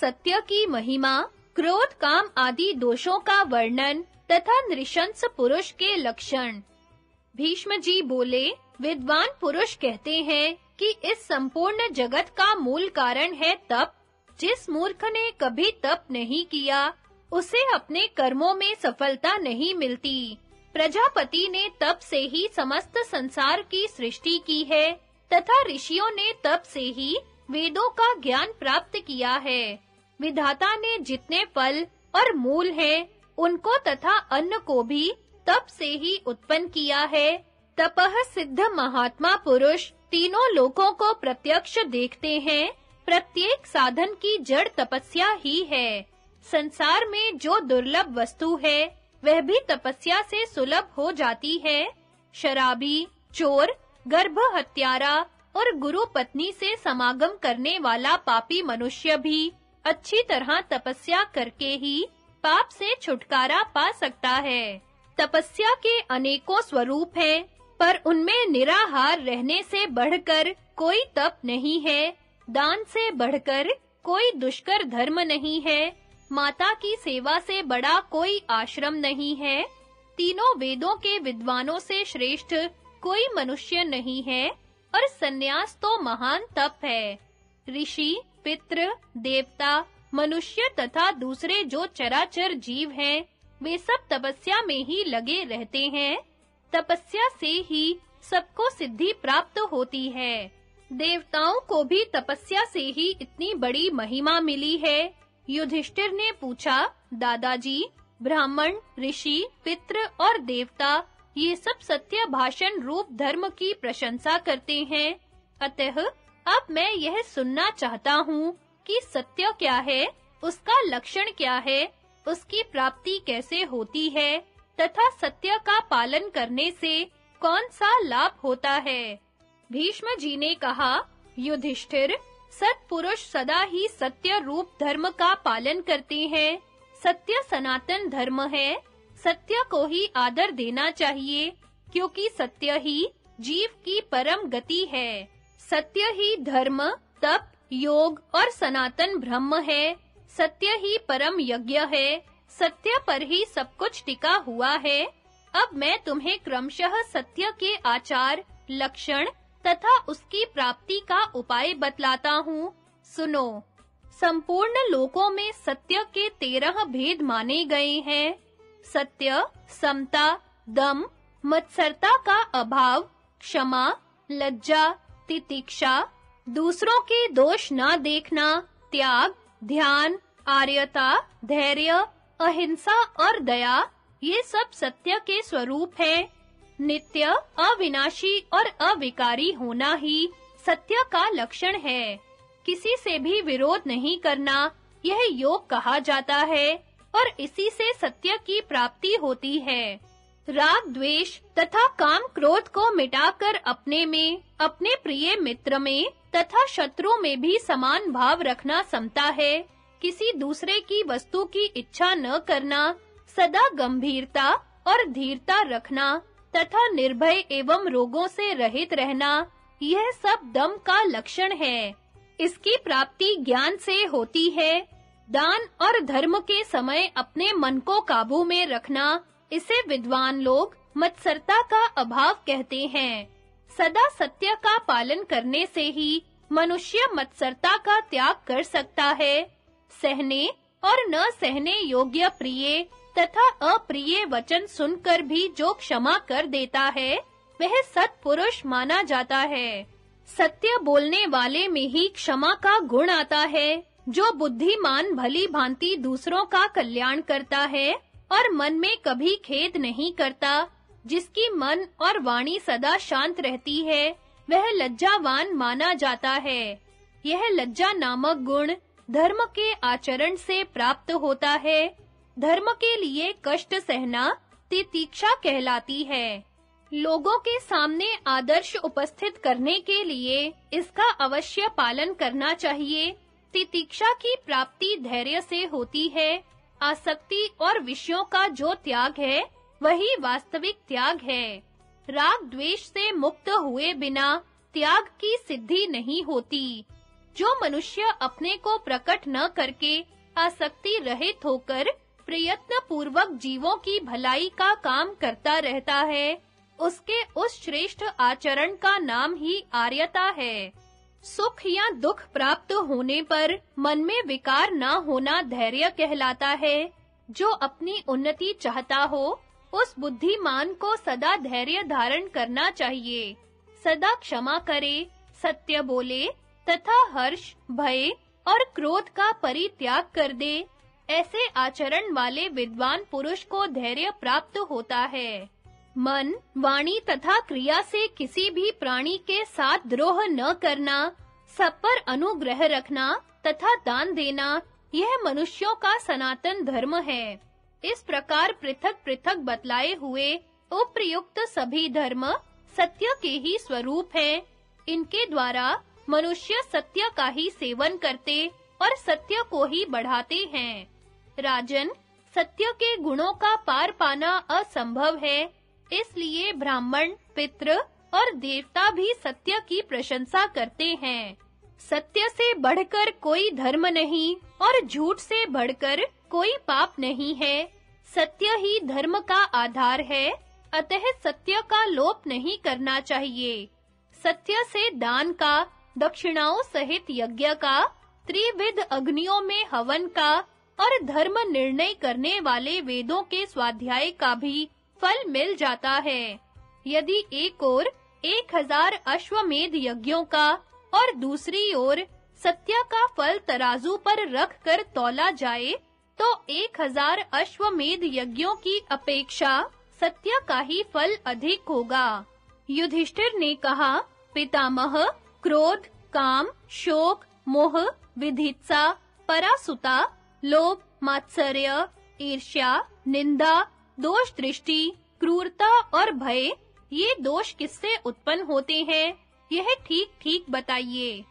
सत्य की महिमा, क्रोध, काम आदि दोषों का वर्णन तथा नृशंस पुरुष के लक्षण। भीष्म जी बोले, विद्वान पुरुष कहते हैं कि इस संपूर्ण जगत का मूल कारण है तप। जिस मूर्ख ने कभी तप नहीं किया, उसे अपने कर्मों में सफलता नहीं मिलती। प्रजापति ने तप से ही समस्त संसार की सृष्टि की है तथा ऋषियों ने तप से ही वेदों का ज्ञान प्राप्त किया है। विधाता ने जितने फल और मूल हैं, उनको तथा अन्न को भी तप से ही उत्पन्न किया है। तपः सिद्ध महात्मा पुरुष तीनों लोकों को प्रत्यक्ष देखते हैं। प्रत्येक साधन की जड़ तपस्या ही है। संसार में जो दुर्लभ वस्तु है, वह भी तपस्या से सुलभ हो जाती है। शराबी, चोर, गर्भ हत्यारा और गुरु पत्नी से समागम करने वाला पापी मनुष्य भी अच्छी तरह तपस्या करके ही पाप से छुटकारा पा सकता है। तपस्या के अनेकों स्वरूप हैं, पर उनमें निराहार रहने से बढ़कर कोई तप नहीं है। दान से बढ़कर कोई दुष्कर धर्म नहीं है। माता की सेवा से बड़ा कोई आश्रम नहीं है। तीनों वेदों के विद्वानों से श्रेष्ठ कोई मनुष्य नहीं है, और सन्यास तो महान तप है। ऋषि, पितृ, देवता, मनुष्य तथा दूसरे जो चराचर जीव हैं, वे सब तपस्या में ही लगे रहते हैं। तपस्या से ही सबको सिद्धि प्राप्त होती है। देवताओं को भी तपस्या से ही इतनी बड़ी महिमा मिली है। युधिष्ठिर ने पूछा, दादाजी, ब्राह्मण, ऋषि, पितृ और देवता ये सब सत्य भाषण रूप धर्म की प्रशंसा करते हैं। अतः अब मैं यह सुनना चाहता हूँ कि सत्य क्या है, उसका लक्षण क्या है, उसकी प्राप्ति कैसे होती है तथा सत्य का पालन करने से कौन सा लाभ होता है। भीष्म जी ने कहा, युधिष्ठिर, सत्पुरुष सदा ही सत्य रूप धर्म का पालन करते हैं। सत्य सनातन धर्म है। सत्य को ही आदर देना चाहिए, क्योंकि सत्य ही जीव की परम गति है। सत्य ही धर्म, तप, योग और सनातन ब्रह्म है। सत्य ही परम यज्ञ है। सत्य पर ही सब कुछ टिका हुआ है। अब मैं तुम्हें क्रमशः सत्य के आचार, लक्षण तथा उसकी प्राप्ति का उपाय बतलाता हूँ। सुनो। संपूर्ण लोकों में सत्य के 13 भेद माने गए हैं। सत्य, समता, दम, मत्सरता का अभाव, क्षमा, लज्जा, तितिक्षा, दूसरों के दोष न देखना, त्याग, ध्यान, आर्यता, धैर्य, अहिंसा और दया, ये सब सत्य के स्वरूप हैं। नित्य, अविनाशी और अविकारी होना ही सत्य का लक्षण है। किसी से भी विरोध नहीं करना, यह योग कहा जाता है, और इसी से सत्य की प्राप्ति होती है। राग, द्वेष तथा काम, क्रोध को मिटाकर अपने में, अपने प्रिय मित्र में तथा शत्रु में भी समान भाव रखना समता है। किसी दूसरे की वस्तु की इच्छा न करना, सदा गंभीरता और धीरता रखना तथा निर्भय एवं रोगों से रहित रहना, यह सब दम का लक्षण है। इसकी प्राप्ति ज्ञान से होती है। दान और धर्म के समय अपने मन को काबू में रखना, इसे विद्वान लोग मत्सरता का अभाव कहते हैं। सदा सत्य का पालन करने से ही मनुष्य मत्सरता का त्याग कर सकता है। सहने और न सहने योग्य प्रिय तथा अप्रिय वचन सुनकर भी जो क्षमा कर देता है, वह सत्पुरुष माना जाता है। सत्य बोलने वाले में ही क्षमा का गुण आता है। जो बुद्धिमान भली भांति दूसरों का कल्याण करता है और मन में कभी खेद नहीं करता, जिसकी मन और वाणी सदा शांत रहती है, वह लज्जावान माना जाता है। यह लज्जा नामक गुण धर्म के आचरण से प्राप्त होता है। धर्म के लिए कष्ट सहना तितिक्षा कहलाती है। लोगों के सामने आदर्श उपस्थित करने के लिए इसका अवश्य पालन करना चाहिए। तितिक्षा की प्राप्ति धैर्य से होती है। आसक्ति और विषयों का जो त्याग है, वही वास्तविक त्याग है। राग द्वेष से मुक्त हुए बिना त्याग की सिद्धि नहीं होती। जो मनुष्य अपने को प्रकट न करके आसक्ति रहित होकर प्रयत्न पूर्वक जीवों की भलाई का काम करता रहता है, उसके उस श्रेष्ठ आचरण का नाम ही आर्यता है। सुख या दुख प्राप्त होने पर मन में विकार न होना धैर्य कहलाता है। जो अपनी उन्नति चाहता हो, उस बुद्धिमान को सदा धैर्य धारण करना चाहिए। सदा क्षमा करे, सत्य बोले तथा हर्ष, भय और क्रोध का परित्याग कर दे। ऐसे आचरण वाले विद्वान पुरुष को धैर्य प्राप्त होता है। मन, वाणी तथा क्रिया से किसी भी प्राणी के साथ द्रोह न करना, सब पर अनुग्रह रखना तथा दान देना, यह मनुष्यों का सनातन धर्म है। इस प्रकार पृथक-पृथक बतलाए हुए उपयुक्त सभी धर्म सत्य के ही स्वरूप हैं। इनके द्वारा मनुष्य सत्य का ही सेवन करते और सत्य को ही बढ़ाते हैं। राजन, सत्य के गुणों का पार पाना असंभव है, इसलिए ब्राह्मण, पितृ और देवता भी सत्य की प्रशंसा करते हैं। सत्य से बढ़कर कोई धर्म नहीं और झूठ से बढ़कर कोई पाप नहीं है। सत्य ही धर्म का आधार है, अतः सत्य का लोप नहीं करना चाहिए। सत्य से दान का, दक्षिणाओं सहित यज्ञ का, त्रिविध अग्नियों में हवन का और धर्म निर्णय करने वाले वेदों के स्वाध्याय का भी फल मिल जाता है। यदि एक ओर 1000 अश्वमेध यज्ञों का और दूसरी ओर सत्य का फल तराजू पर रख कर तौला जाए, तो 1000 अश्वमेध यज्ञों की अपेक्षा सत्य का ही फल अधिक होगा। युधिष्ठिर ने कहा, पितामह, क्रोध, काम, शोक, मोह, विधित्सा, परासुता, लोभ, मात्सर्य, ईर्ष्या, निंदा, दोष दृष्टि, क्रूरता और भय, ये दोष किससे उत्पन्न होते हैं, यह ठीक-ठीक बताइए।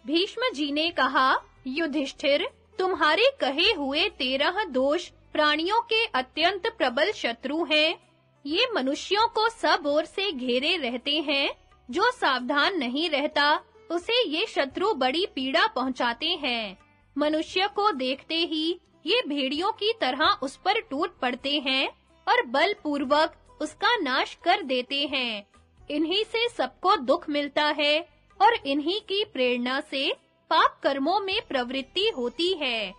भीष्म जी ने कहा, युधिष्ठिर, तुम्हारे कहे हुए 13 दोष प्राणियों के अत्यंत प्रबल शत्रु हैं। ये मनुष्यों को सब ओर से घेरे रहते हैं। जो सावधान नहीं रहता, उसे ये शत्रु बड़ी पीड़ा पहुंचाते हैं। मनुष्य को देखते ही ये भेड़ियों की तरह उस पर टूट पड़ते हैं और बलपूर्वक उसका नाश कर देते हैं। इन्हीं से सबको दुख मिलता है और इन्हीं की प्रेरणा से पाप कर्मों में प्रवृत्ति होती है।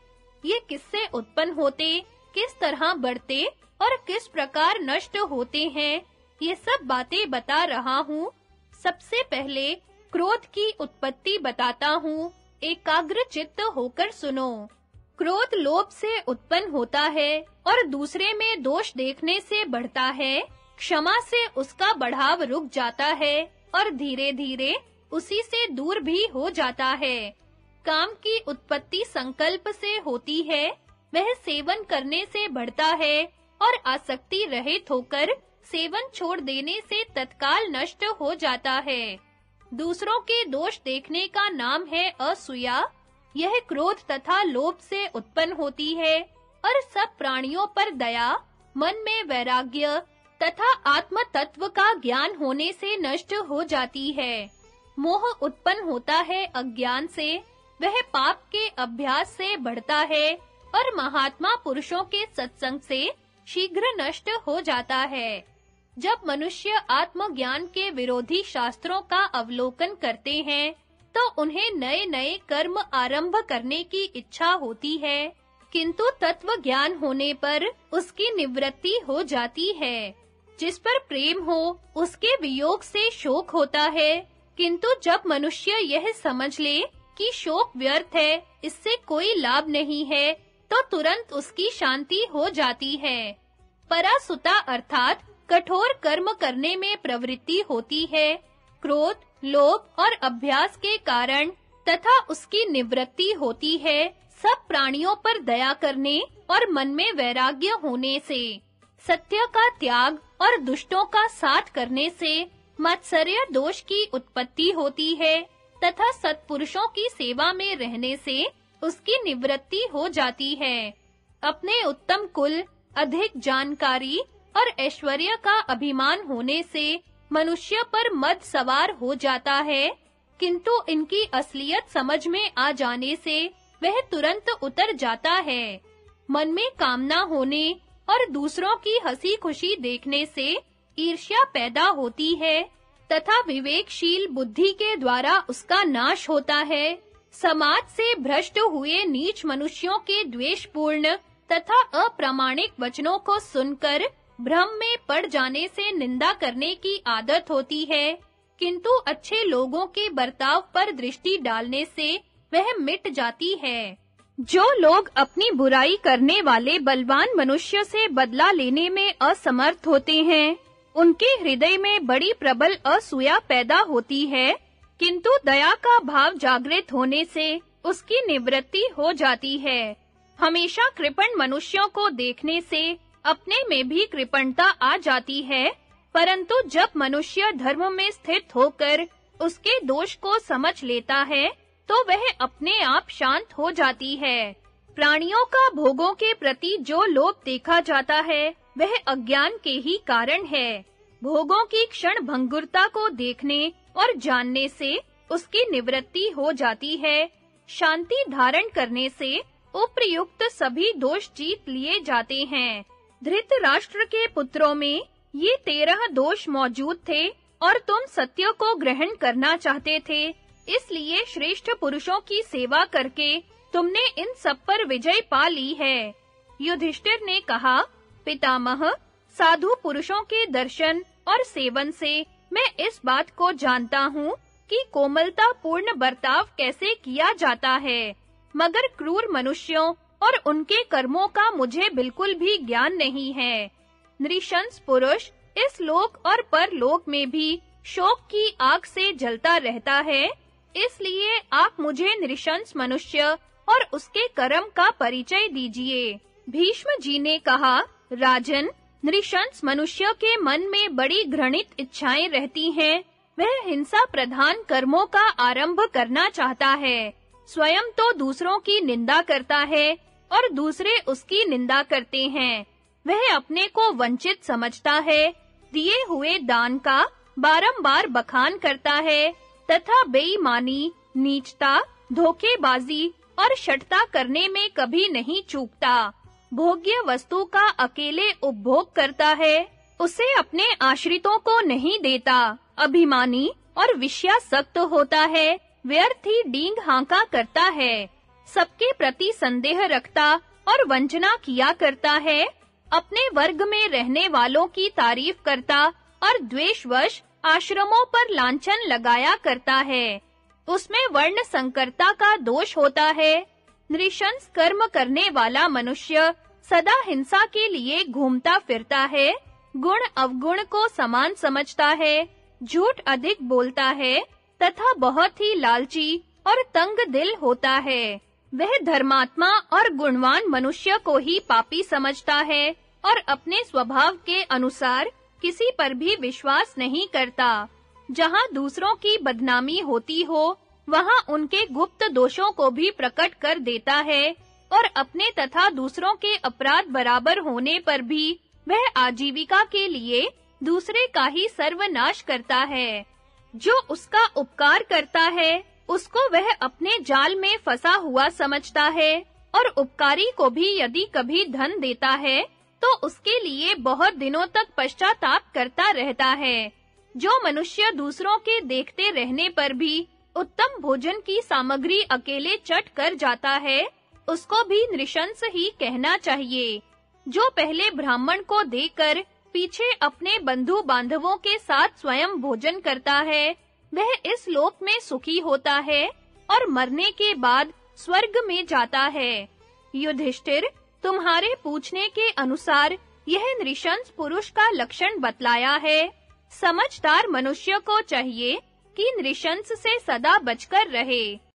ये किससे उत्पन्न होते, किस तरह बढ़ते और किस प्रकार नष्ट होते हैं, ये सब बातें बता रहा हूँ। सबसे पहले क्रोध की उत्पत्ति बताता हूँ, एकाग्र चित्त होकर सुनो। क्रोध लोभ से उत्पन्न होता है और दूसरे में दोष देखने से बढ़ता है। क्षमा से उसका बढ़ाव रुक जाता है और धीरे-धीरे उसी से दूर भी हो जाता है। काम की उत्पत्ति संकल्प से होती है, वह सेवन करने से बढ़ता है और आसक्ति रहित होकर सेवन छोड़ देने से तत्काल नष्ट हो जाता है। दूसरों के दोष देखने का नाम है असूया। यह क्रोध तथा लोभ से उत्पन्न होती है और सब प्राणियों पर दया, मन में वैराग्य तथा आत्म तत्व का ज्ञान होने से नष्ट हो जाती है। मोह उत्पन्न होता है अज्ञान से, वह पाप के अभ्यास से बढ़ता है और महात्मा पुरुषों के सत्संग से शीघ्र नष्ट हो जाता है। जब मनुष्य आत्मज्ञान के विरोधी शास्त्रों का अवलोकन करते हैं, तो उन्हें नए-नए कर्म आरंभ करने की इच्छा होती है, किंतु तत्व ज्ञान होने पर उसकी निवृत्ति हो जाती है। जिस पर प्रेम हो, उसके वियोग से शोक होता है, किंतु जब मनुष्य यह समझ ले कि शोक व्यर्थ है, इससे कोई लाभ नहीं है, तो तुरंत उसकी शांति हो जाती है। परासुता अर्थात कठोर कर्म करने में प्रवृत्ति होती है। क्रोध, लोभ और अभ्यास के कारण तथा उसकी निवृत्ति होती है सब प्राणियों पर दया करने और मन में वैराग्य होने से। सत्य का त्याग और दुष्टों का साथ करने से मत्सर्य दोष की उत्पत्ति होती है तथा सत्पुरुषों की सेवा में रहने से उसकी निवृत्ति हो जाती है। अपने उत्तम कुल, अधिक जानकारी और ऐश्वर्य का अभिमान होने से मनुष्य पर मद सवार हो जाता है किंतु इनकी असलियत समझ में आ जाने से वह तुरंत उतर जाता है। मन में कामना होने और दूसरों की हंसी-खुशी देखने से ईर्ष्या पैदा होती है तथा विवेकशील बुद्धि के द्वारा उसका नाश होता है। समाज से भ्रष्ट हुए नीच मनुष्यों के द्वेषपूर्ण तथा अप्रामाणिक वचनों को सुनकर भ्रम में पड़ जाने से निंदा करने की आदत होती है, किंतु अच्छे लोगों के बर्ताव पर दृष्टि डालने से वह मिट जाती है। जो लोग अपनी बुराई करने वाले बलवान मनुष्य से बदला लेने में असमर्थ होते हैं, उनके हृदय में बड़ी प्रबल असूया पैदा होती है, किंतु दया का भाव जागृत होने से उसकी निवृत्ति हो जाती है। हमेशा कृपण मनुष्यों को देखने से अपने में भी कृपणता आ जाती है, परंतु जब मनुष्य धर्म में स्थित होकर उसके दोष को समझ लेता है, तो वह अपने आप शांत हो जाती है। प्राणियों का भोगों के प्रति जो लोभ देखा जाता है, वह अज्ञान के ही कारण है। भोगों की क्षण भंगुरता को देखने और जानने से उसकी निवृत्ति हो जाती है। शांति धारण करने से उपर्युक्त सभी दोष जीत लिए जाते हैं। धृतराष्ट्र के पुत्रों में ये 13 दोष मौजूद थे और तुम सत्य को ग्रहण करना चाहते थे, इसलिए श्रेष्ठ पुरुषों की सेवा करके तुमने इन सब पर विजय पा ली है। युधिष्ठिर ने कहा, पितामह, साधु पुरुषों के दर्शन और सेवन से मैं इस बात को जानता हूँ कि कोमलता पूर्ण बर्ताव कैसे किया जाता है, मगर क्रूर मनुष्यों और उनके कर्मों का मुझे बिल्कुल भी ज्ञान नहीं है। नृशंस पुरुष इस लोक और परलोक में भी शोक की आग से जलता रहता है, इसलिए आप मुझे नृशंस मनुष्य और उसके कर्म का परिचय दीजिए। भीष्म जी ने कहा, राजन, नृशंस मनुष्य के मन में बड़ी घृणित इच्छाएं रहती हैं। वह हिंसा प्रधान कर्मों का आरंभ करना चाहता है। स्वयं तो दूसरों की निंदा करता है और दूसरे उसकी निंदा करते हैं। वह अपने को वंचित समझता है, दिए हुए दान का बारंबार बखान करता है तथा बेईमानी, नीचता, धोखेबाजी और शठता करने में कभी नहीं चूकता। भोग्य वस्तु का अकेले उपभोग करता है, उसे अपने आश्रितों को नहीं देता। अभिमानी और विषयासक्त होता है, व्यर्थ ही डींग हाँका करता है। सबके प्रति संदेह रखता और वंचना किया करता है। अपने वर्ग में रहने वालों की तारीफ करता और द्वेषवश आश्रमों पर लांछन लगाया करता है। उसमें वर्ण संकरता का दोष होता है। नृशंस कर्म करने वाला मनुष्य सदा हिंसा के लिए घूमता फिरता है, गुण अवगुण को समान समझता है, झूठ अधिक बोलता है तथा बहुत ही लालची और तंग दिल होता है। वह धर्मात्मा और गुणवान मनुष्य को ही पापी समझता है और अपने स्वभाव के अनुसार किसी पर भी विश्वास नहीं करता। जहाँ दूसरों की बदनामी होती हो, वहाँ उनके गुप्त दोषों को भी प्रकट कर देता है और अपने तथा दूसरों के अपराध बराबर होने पर भी वह आजीविका के लिए दूसरे का ही सर्वनाश करता है। जो उसका उपकार करता है, उसको वह अपने जाल में फंसा हुआ समझता है और उपकारी को भी यदि कभी धन देता है, तो उसके लिए बहुत दिनों तक पश्चाताप करता रहता है। जो मनुष्य दूसरों के देखते रहने पर भी उत्तम भोजन की सामग्री अकेले चट कर जाता है, उसको भी नृशंस ही कहना चाहिए। जो पहले ब्राह्मण को देकर पीछे अपने बंधु बांधवों के साथ स्वयं भोजन करता है, वह इस लोक में सुखी होता है और मरने के बाद स्वर्ग में जाता है। युधिष्ठिर, तुम्हारे पूछने के अनुसार यह नृशंस पुरुष का लक्षण बतलाया है। समझदार मनुष्य को चाहिए कि नृशंस से सदा बचकर रहे।